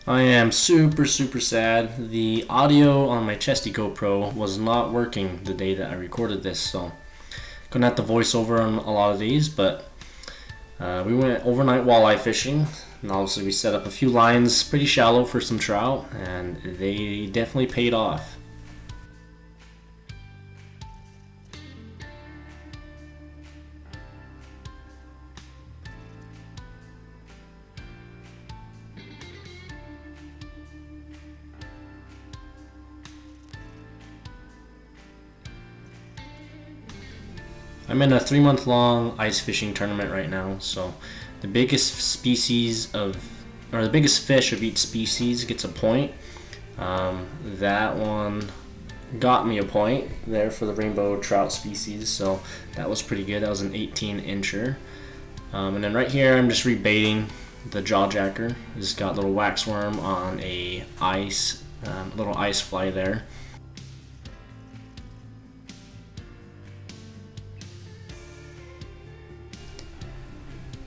I am super sad. The audio on my Chesty GoPro was not working the day that I recorded this, so gonna have to voice over on a lot of these. But we went overnight walleye fishing, and obviously we set up a few lines pretty shallow for some trout, and they definitely paid off. I'm in a 3-month-long ice fishing tournament right now, so the biggest the biggest fish of each species gets a point. That one got me a point there for the rainbow trout species, so that was pretty good. That was an 18-incher. And then right here, I'm just rebaiting the jawjacker. Just got a little waxworm on a little ice fly there.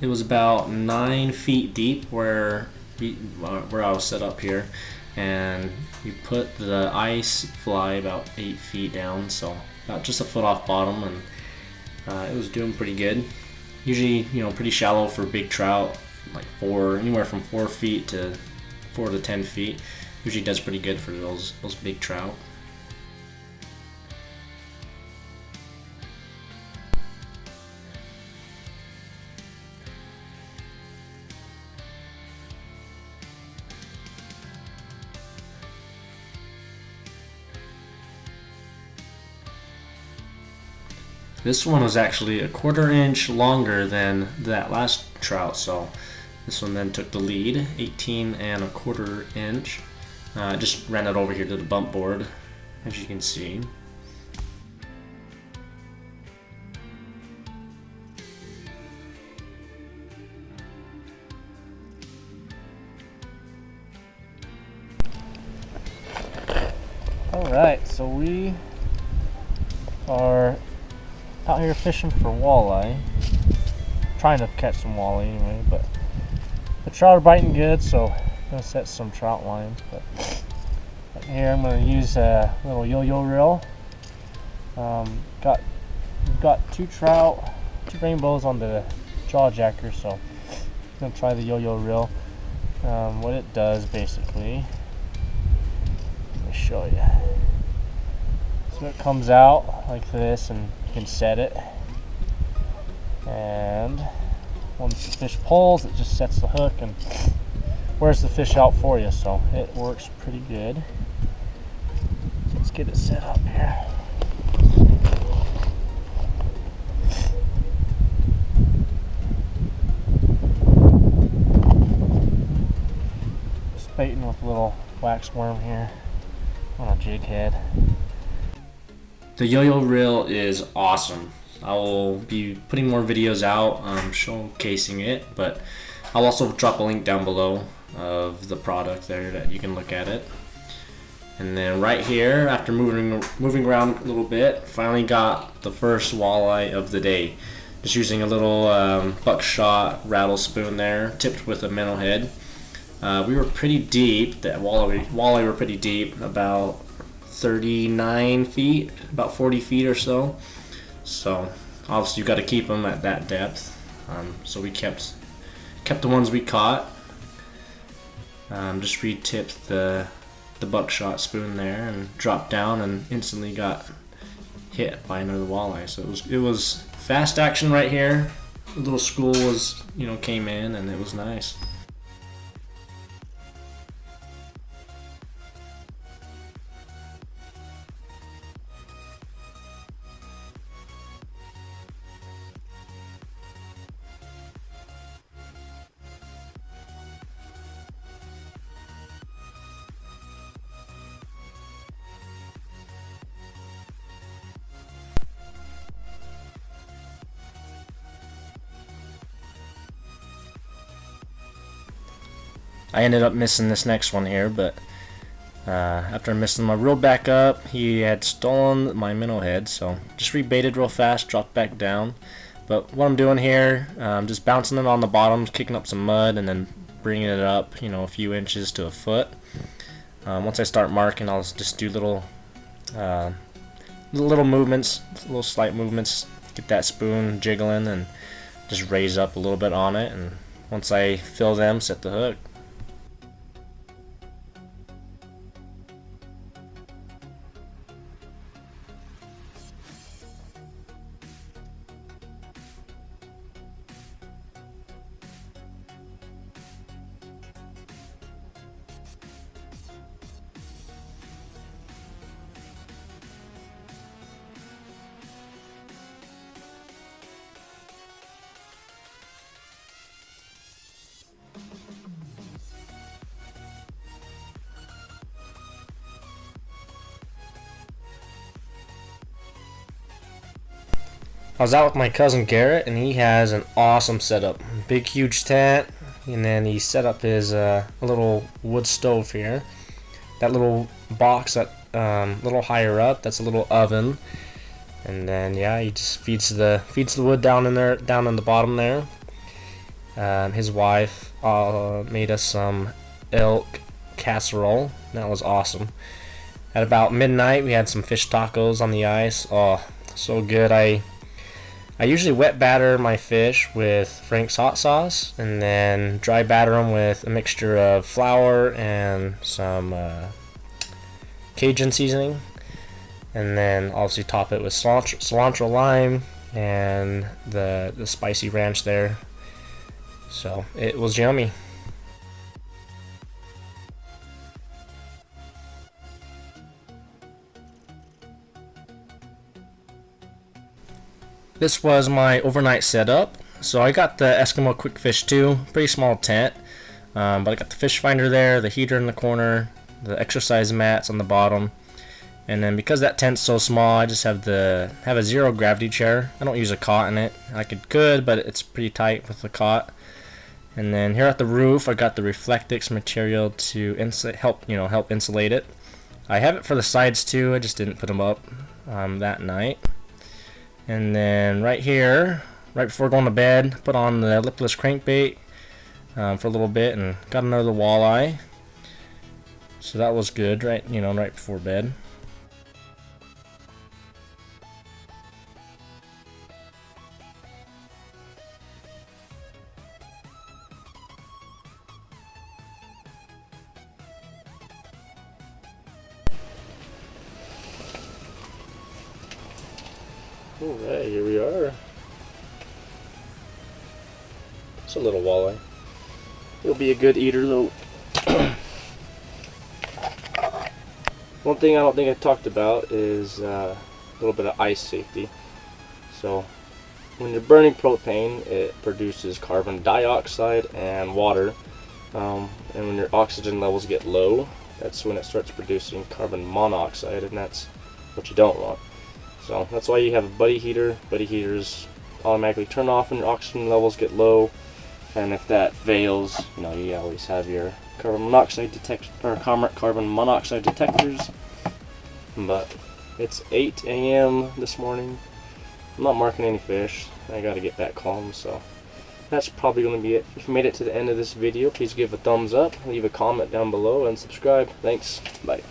It was about 9 feet deep where I was set up here, and you put the ice fly about 8 feet down, so about just a foot off bottom, and it was doing pretty good. Usually, pretty shallow for big trout, like anywhere from 4 feet to 4 to 10 feet. Usually does pretty good for those big trout. This one was actually a 1/4 inch longer than that last trout, so this one then took the lead, 18 1/4 inch. Just ran it over here to the bump board, as you can see. Alright, so we are out here fishing for walleye, trying to catch some walleye anyway, but the trout are biting good, so I'm going to set some trout lines. But right here I'm going to use a little yo-yo reel. We've got 2 trout, 2 rainbows on the jawjacker, so I'm going to try the yo-yo reel. What it does basically, let me show you. So it comes out like this, and you can set it, and once the fish pulls, it just sets the hook and wears the fish out for you, so it works pretty good. So let's get it set up here. Just baiting with a little wax worm here on a jig head. The yo-yo reel is awesome. I will be putting more videos out showcasing it, but I'll also drop a link down below of the product there that you can look at it. And then right here, after moving around a little bit, finally got the first walleye of the day. Just using a little buckshot rattle spoon there, tipped with a minnow head. We were pretty deep. That walleye were pretty deep, about 39 feet, about 40 feet or so. So obviously you got to keep them at that depth. So we kept the ones we caught. Just re-tipped the buckshot spoon there and dropped down, and instantly got hit by another walleye. So it was fast action right here. The little school came in, and it was nice. I ended up missing this next one here, but after missing my reel back up, he had stolen my minnow head, so just rebaited real fast, dropped back down. But what I'm doing here, just bouncing it on the bottom, kicking up some mud, and then bringing it up, a few inches to a foot. Once I start marking, I'll just do little movements, little slight movements, get that spoon jiggling and just raise up a little bit on it, and once I fill them, set the hook. I was out with my cousin Garrett, and he has an awesome setup. Big, huge tent, and then he set up his little wood stove here. That little box, that little higher up, that's a little oven. And then yeah, he just feeds the wood down in there, down in the bottom there. His wife made us some elk casserole. That was awesome. At about midnight, we had some fish tacos on the ice. Oh, so good. I usually wet batter my fish with Frank's hot sauce, and then dry batter them with a mixture of flour and some Cajun seasoning, and then obviously top it with cilantro, lime, and the spicy ranch there. So it was yummy. This was my overnight setup. So I got the Eskimo Quick Fish 2, pretty small tent, but I got the fish finder there, the heater in the corner, the exercise mats on the bottom, and then because that tent's so small, I just have a zero gravity chair. I don't use a cot in it. I could, but it's pretty tight with the cot. And then here at the roof, I got the Reflectix material to help insulate it. I have it for the sides too. I just didn't put them up that night. And then right here, right before going to bed, put on the lipless crankbait for a little bit, and got another walleye. So that was good, right before bed. Alright, here we are. It's a little walleye. He'll be a good eater though. One thing I don't think I talked about is a little bit of ice safety. So when you're burning propane, it produces carbon dioxide and water. And when your oxygen levels get low, that's when it starts producing carbon monoxide, and that's what you don't want. So that's why you have a buddy heater. Buddy heaters automatically turn off when your oxygen levels get low, and if that fails, you always have your carbon monoxide detectors. But it's 8 a.m. this morning. I'm not marking any fish. I gotta get back home, so that's probably going to be it. If you made it to the end of this video, please give a thumbs up, leave a comment down below, and subscribe. Thanks. Bye.